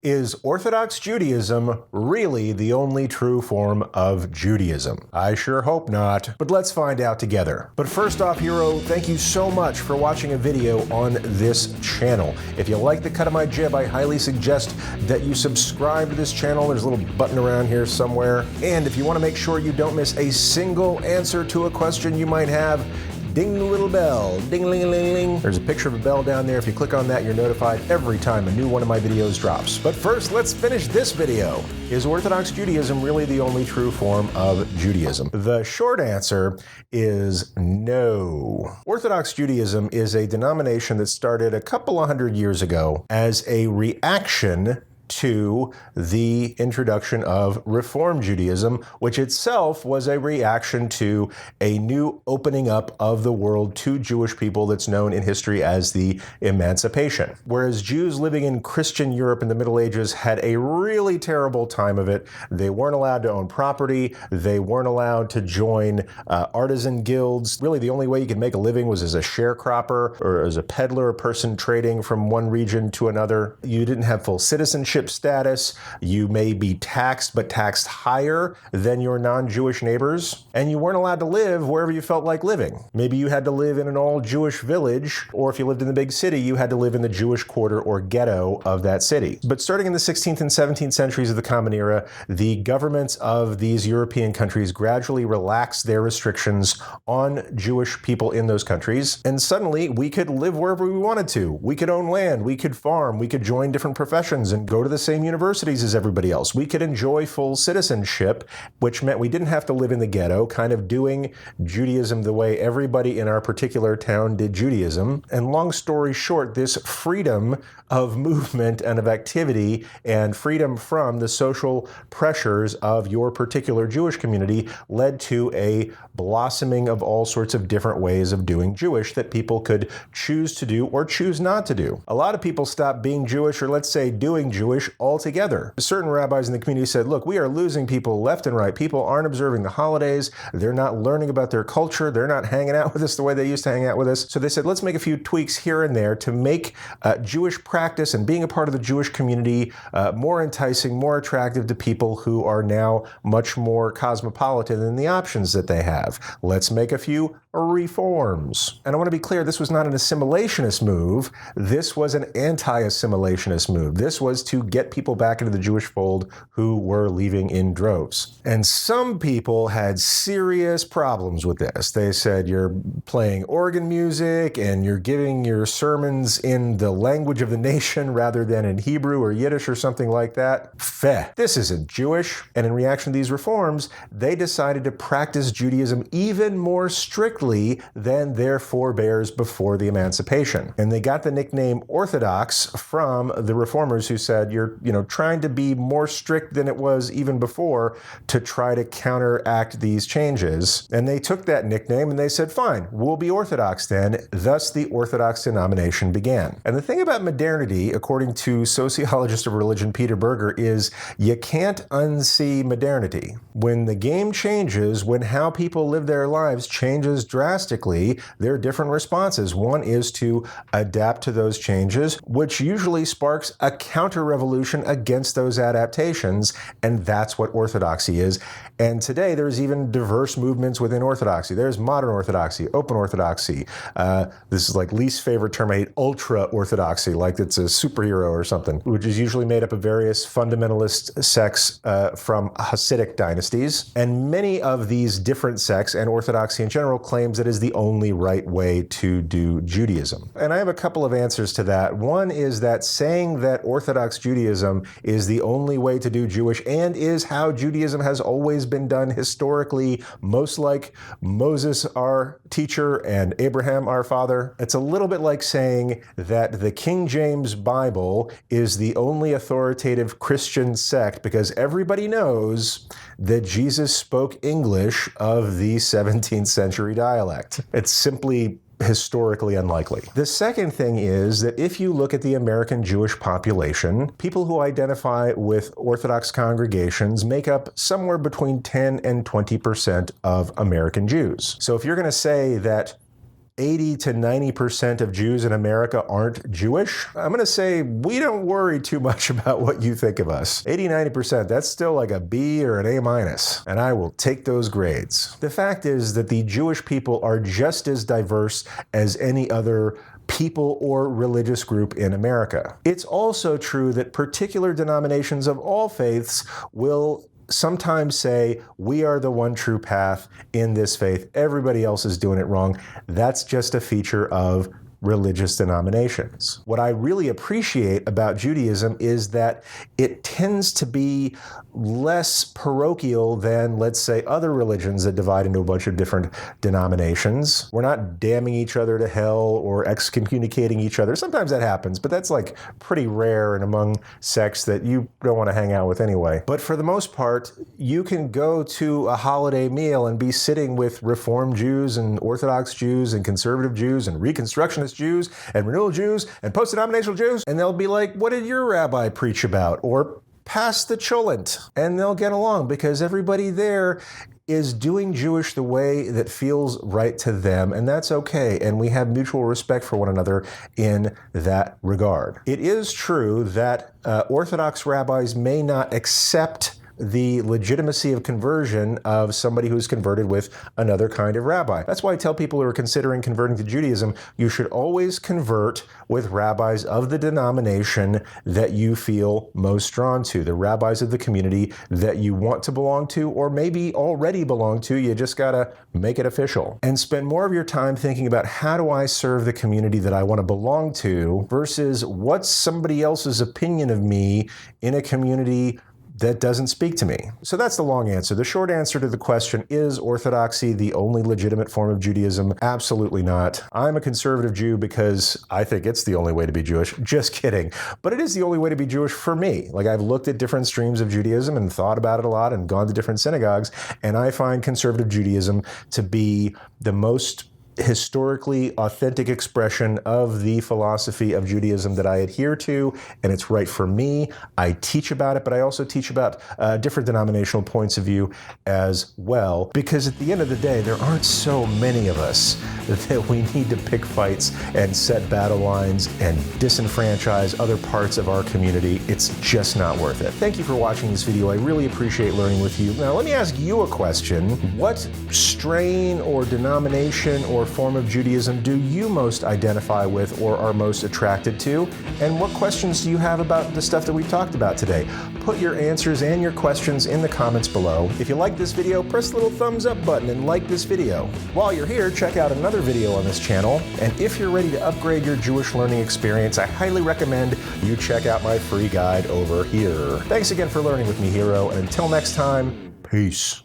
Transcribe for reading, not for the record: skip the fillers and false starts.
Is Orthodox Judaism really the only true form of Judaism? I sure hope not, but let's find out together. But first off, hero, thank you so much for watching a video on this channel. If you like the cut of my jib, I highly suggest that you subscribe to this channel. There's a little button around here somewhere. And if you want to make sure you don't miss a single answer to a question you might have, ding the little bell, ding-a-ling-a-ling-ling. There's a picture of a bell down there. If you click on that, you're notified every time a new one of my videos drops. But first, let's finish this video. Is Orthodox Judaism really the only true form of Judaism? The short answer is no. Orthodox Judaism is a denomination that started a couple of hundred years ago as a reaction to the introduction of Reform Judaism, which itself was a reaction to a new opening up of the world to Jewish people that's known in history as the Emancipation. Whereas Jews living in Christian Europe in the Middle Ages had a really terrible time of it. They weren't allowed to own property. They weren't allowed to join artisan guilds. Really, the only way you could make a living was as a sharecropper or as a peddler, a person trading from one region to another. You didn't have full citizenship status. You may be taxed, but taxed higher than your non-Jewish neighbors. And you weren't allowed to live wherever you felt like living. Maybe you had to live in an all-Jewish village, or if you lived in the big city, you had to live in the Jewish quarter or ghetto of that city. But starting in the 16th and 17th centuries of the Common Era, the governments of these European countries gradually relaxed their restrictions on Jewish people in those countries. And suddenly, we could live wherever we wanted to. We could own land, we could farm, we could join different professions and go to the same universities as everybody else. We could enjoy full citizenship, which meant we didn't have to live in the ghetto, kind of doing Judaism the way everybody in our particular town did Judaism. And long story short, this freedom of movement and of activity and freedom from the social pressures of your particular Jewish community led to a blossoming of all sorts of different ways of doing Jewish that people could choose to do or choose not to do. A lot of people stopped being Jewish, or let's say doing Jewish, altogether. Certain rabbis in the community said, look, we are losing people left and right. People aren't observing the holidays. They're not learning about their culture. They're not hanging out with us the way they used to hang out with us. So they said, let's make a few tweaks here and there to make Jewish practice and being a part of the Jewish community more enticing, more attractive to people who are now much more cosmopolitan than the options that they have. Let's make a few reforms. And I want to be clear, this was not an assimilationist move. This was an anti-assimilationist move. This was to get people back into the Jewish fold who were leaving in droves. And some people had serious problems with this. They said, you're playing organ music and you're giving your sermons in the language of the nation rather than in Hebrew or Yiddish or something like that. Feh, this isn't Jewish. And in reaction to these reforms, they decided to practice Judaism even more strictly than their forebears before the Emancipation. And they got the nickname Orthodox from the reformers who said, you're trying to be more strict than it was even before to try to counteract these changes. And they took that nickname and they said, fine, we'll be Orthodox then. Thus, the Orthodox denomination began. And the thing about modernity, according to sociologist of religion Peter Berger, is you can't unsee modernity. When the game changes, when how people live their lives changes drastically, there are different responses. One is to adapt to those changes, which usually sparks a counter-revolution against those adaptations, and that's what orthodoxy is. And today, there's even diverse movements within orthodoxy. There's modern orthodoxy, open orthodoxy. This is like least favorite term I hate, ultra-orthodoxy, like it's a superhero or something, which is usually made up of various fundamentalist sects from Hasidic dynasties. And many of these different sects, and orthodoxy in general, claims it is the only right way to do Judaism. And I have a couple of answers to that. One is that saying that Orthodox Judaism is the only way to do Jewish and is how Judaism has always been done historically, most like Moses, our teacher, and Abraham, our father. It's a little bit like saying that the King James Bible is the only authoritative Christian sect because everybody knows that Jesus spoke English of the 17th century dialect. It's simply historically unlikely. The second thing is that if you look at the American Jewish population, people who identify with Orthodox congregations make up somewhere between 10 and 20% of American Jews. So if you're going to say that 80 to 90% of Jews in America aren't Jewish, I'm going to say we don't worry too much about what you think of us. 80, 90%, that's still like a B or an A minus, and I will take those grades. The fact is that the Jewish people are just as diverse as any other people or religious group in America. It's also true that particular denominations of all faiths will sometimes say, we are the one true path in this faith. Everybody else is doing it wrong. That's just a feature of religious denominations. What I really appreciate about Judaism is that it tends to be less parochial than, let's say, other religions that divide into a bunch of different denominations. We're not damning each other to hell or excommunicating each other. Sometimes that happens, but that's like pretty rare and among sects that you don't want to hang out with anyway. But for the most part, you can go to a holiday meal and be sitting with Reform Jews and Orthodox Jews and conservative Jews and Reconstructionist Jews and renewal Jews and post-denominational Jews, and they'll be like, what did your rabbi preach about? Or pass the cholent, and they'll get along because everybody there is doing Jewish the way that feels right to them, and that's okay, and we have mutual respect for one another in that regard. It is true that Orthodox rabbis may not accept the legitimacy of conversion of somebody who's converted with another kind of rabbi. That's why I tell people who are considering converting to Judaism, you should always convert with rabbis of the denomination that you feel most drawn to, the rabbis of the community that you want to belong to, or maybe already belong to. You just gotta make it official. And spend more of your time thinking about, how do I serve the community that I want to belong to, versus what's somebody else's opinion of me in a community that doesn't speak to me. So that's the long answer. The short answer to the question, is Orthodoxy the only legitimate form of Judaism? Absolutely not. I'm a conservative Jew because I think it's the only way to be Jewish. Just kidding. But it is the only way to be Jewish for me. Like, I've looked at different streams of Judaism and thought about it a lot and gone to different synagogues, and I find conservative Judaism to be the most historically authentic expression of the philosophy of Judaism that I adhere to, and it's right for me. I teach about it, but I also teach about different denominational points of view as well, because at the end of the day, there aren't so many of us that we need to pick fights and set battle lines and disenfranchise other parts of our community. It's just not worth it. Thank you for watching this video. I really appreciate learning with you. Now, let me ask you a question. What strain or denomination or form of Judaism do you most identify with or are most attracted to? And what questions do you have about the stuff that we've talked about today? Put your answers and your questions in the comments below. If you like this video, press the little thumbs up button and like this video. While you're here, check out another video on this channel. And if you're ready to upgrade your Jewish learning experience, I highly recommend you check out my free guide over here. Thanks again for learning with me, Hero, and until next time, peace.